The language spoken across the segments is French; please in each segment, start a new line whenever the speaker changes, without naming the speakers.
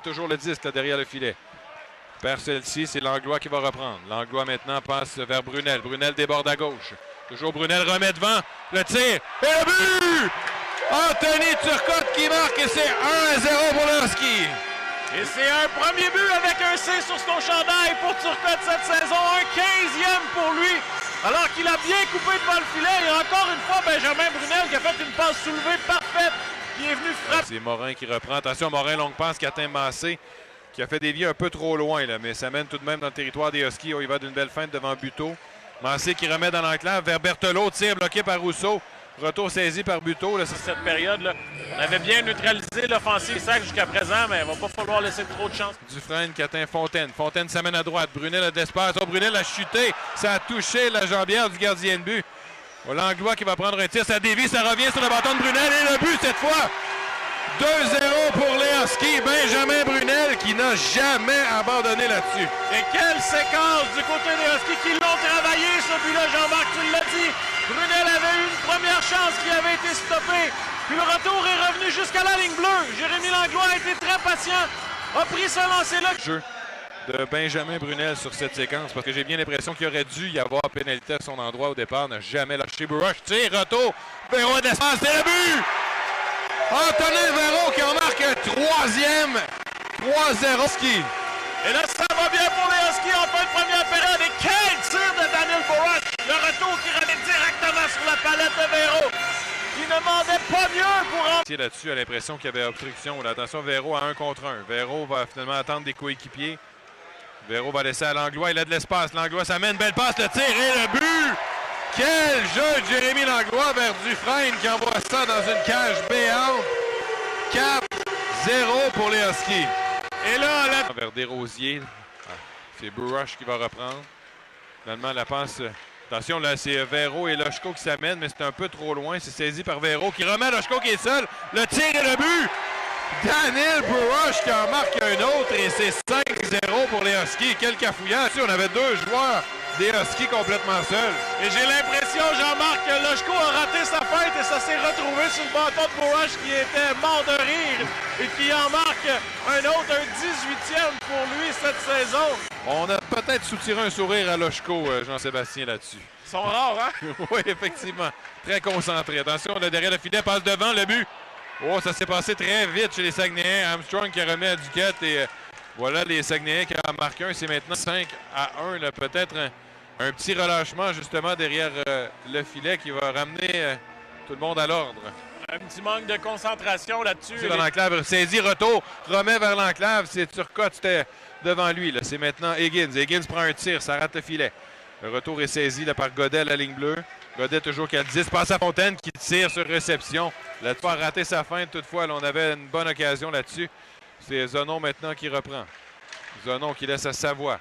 Toujours le disque là, derrière le filet. Perd celle-ci, c'est Langlois qui va reprendre. Langlois maintenant passe vers Brunel. Brunel déborde à gauche. Toujours Brunel remet devant. Le tir et le but! Anthony Turcotte qui marque et c'est 1-0 pour le Husky.
Et c'est un premier but avec un C sur son chandail pour Turcotte cette saison. Un 15e pour lui. Alors qu'il a bien coupé devant le filet. Et encore une fois, Benjamin Brunel qui a fait une passe soulevée parfaite. Qui est venu frapper.
C'est Morin qui reprend. Attention, Morin, longue passe qui atteint Massé. Qui a fait dévier un peu trop loin, là, mais ça mène tout de même dans le territoire des Huskies. Il va d'une belle feinte devant Buteau. Massé qui remet dans l'enclave vers Berthelot. Tir bloqué par Rousseau. Retour saisi par Buteau. Là,
cette période-là, on avait bien neutralisé l'offensive Sac jusqu'à présent, mais il ne va pas falloir laisser trop de chance.
Dufresne qui atteint Fontaine. Fontaine s'amène à droite. Brunel a de l'espace. Oh, Brunel a chuté. Ça a touché la jambière du gardien de but. Langlois qui va prendre un tir. Ça dévie. Ça revient sur le bâton de Brunel. Et le but cette fois. 2-0 pour les Huskies. Benjamin Brunel qui n'a jamais abandonné là-dessus.
Et quelle séquence du côté des Huskies qui l'ont travaillé, ce but-là, Jean-Marc, tu l'as dit. Brunel avait eu une première chance qui avait été stoppée. Puis le retour est revenu jusqu'à la ligne bleue. Jérémy Langlois a été très patient, a pris ce lancer-là.
Jeu de Benjamin Brunel sur cette séquence parce que j'ai bien l'impression qu'il aurait dû y avoir pénalité à son endroit au départ. N'a jamais lâché Bourash. Tire, retour. Véro d'espace, c'est le but! Antonin Véro qui en marque un troisième. 3-0 ski.
Et là, ça va bien pour les Huskies en fin de première période. Et quel tir de Daniel Bourash! Le retour qui remet directement sur la palette de Véro. Qui ne demandait pas mieux pour en...
Là-dessus, a l'impression qu'il y avait obstruction. Là, attention, Véro à 1 contre 1. Véro va finalement attendre des coéquipiers. Véro va laisser à Langlois. Il a de l'espace. Langlois s'amène. Belle passe. Le tir et le but! Quel jeu de Jérémy Langlois vers Dufresne qui envoie ça dans une cage béante. 4-0 pour les Huskies.
Et là,
vers Desrosiers. C'est Bourash qui va reprendre. Finalement, la passe... Attention, là, c'est Véro et Loshko qui s'amènent, mais c'est un peu trop loin. C'est saisi par Véro qui remet Loshko qui est seul. Le tir et le but! Daniel Bourash qui en marque un autre et c'est 5-0 pour les Huskies. Quel cafouillage! On avait deux joueurs des Huskies complètement seuls.
Et j'ai l'impression, Jean-Marc, que Loshko a raté sa fête et ça s'est retrouvé sur le bâton de Bourash qui était mort de rire et qui en marque un autre, un 18e pour lui cette saison.
On a peut-être soutiré un sourire à Loshko, Jean-Sébastien, là-dessus.
Ils sont rares, hein?
Oui, effectivement. Très concentré. Attention, là, derrière le filet, passe devant, le but. Oh, ça s'est passé très vite chez les Saguenayens. Armstrong qui remet à Duquette et voilà les Saguenayens qui en marquent un. C'est maintenant 5-1. Peut-être un petit relâchement justement derrière le filet qui va ramener tout le monde à l'ordre.
Un petit manque de concentration là-dessus.
C'est dans l'enclave. Saisi, retour, remet vers l'enclave. C'est Turcotte, c'était devant lui. C'est maintenant Higgins. Higgins prend un tir, ça rate le filet. Le retour est saisi là, par Godet à la ligne bleue. Godet toujours qui a le 10. Passe à Fontaine qui tire sur réception. Là-dessus, a raté sa feinte. Toutefois, là, on avait une bonne occasion là-dessus. C'est Zonon maintenant qui reprend. Zonon qui laisse à Savoie.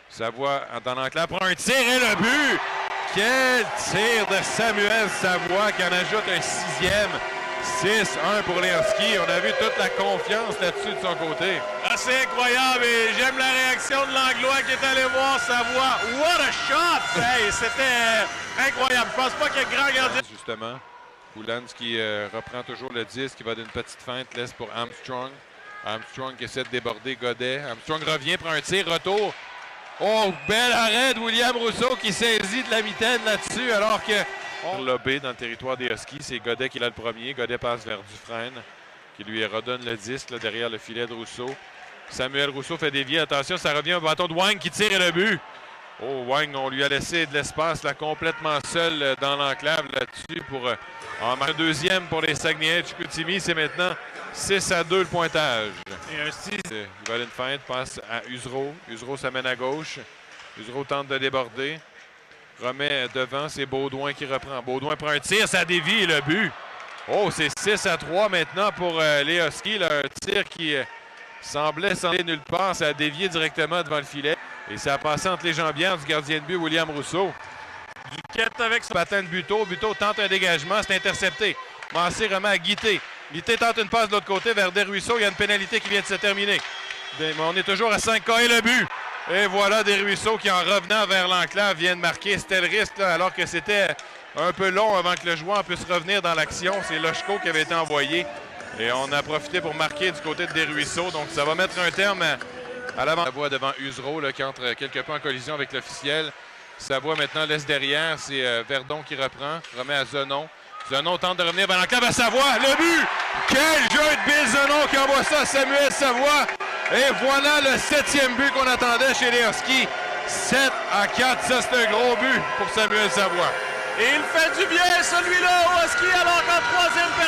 Savoie dans l'enclave prend un tir et le but! Quel tir de Samuel Savoie qui en ajoute un 6e. 6-1 pour les Huskies. On a vu toute la confiance là-dessus de son côté.
C'est incroyable et j'aime la réaction de Langlois qui est allé voir Savoie. What a shot! Hey, c'était incroyable. Je pense pas qu'il y ait grand gardien.
Justement, Poulans qui reprend toujours le 10, qui va d'une petite feinte, laisse pour Armstrong. Armstrong qui essaie de déborder Godet. Armstrong revient, prend un tir, retour. Oh, bel arrêt de William Rousseau qui saisit de la mitaine là-dessus alors que... Lobé dans le territoire des Huskies, c'est Godet qui l'a le premier. Godet passe vers Dufresne qui lui redonne le disque là, derrière le filet de Rousseau. Samuel Rousseau fait dévier. Attention, ça revient au bâton de Wang qui tire et le but. Oh, Wang, on lui a laissé de l'espace là, complètement seul dans l'enclave là-dessus pour en marquer un deuxième pour les Saguenayens de Chicoutimi. C'est maintenant 6-2 le pointage.
Et un 6.
Il va aller une feinte, passe à Usereau. Usereau s'amène à gauche. Usereau tente de déborder. Remet devant, c'est Baudouin qui reprend. Baudouin prend un tir, ça dévie et le but. Oh, c'est 6-3 maintenant pour les Huskies. Là, un tir qui semblait s'en aller nulle part. Ça a dévié directement devant le filet. Et ça a passé entre les jambières du gardien de but, William Rousseau.
Duquette avec son
patin de Buteau. Buteau tente un dégagement, c'est intercepté. Massé remet à Guité. Guité tente une passe de l'autre côté vers Desruisseaux. Il y a une pénalité qui vient de se terminer. Mais on est toujours à 5K et le but. Et voilà Desruisseaux qui, en revenant vers l'enclave, viennent marquer. C'était le risque, là, alors que c'était un peu long avant que le joueur puisse revenir dans l'action. C'est Loshko qui avait été envoyé. Et on a profité pour marquer du côté de Desruisseaux. Donc, ça va mettre un terme à l'avant. Savoie devant Usereau, là, qui entre quelque peu en collision avec l'officiel. Savoie maintenant laisse derrière. C'est Verdon qui reprend. Remet à Zenon. Zenon tente de revenir vers l'enclave à Savoie. Le but! Quel jeu de Bill Zenon qui envoie ça à Samuel Savoie. Et voilà le 7e but qu'on attendait chez les Huskies. 7-4, ça c'est un gros but pour Samuel Savoie.
Et il fait du bien celui-là au Husky alors qu'en troisième période.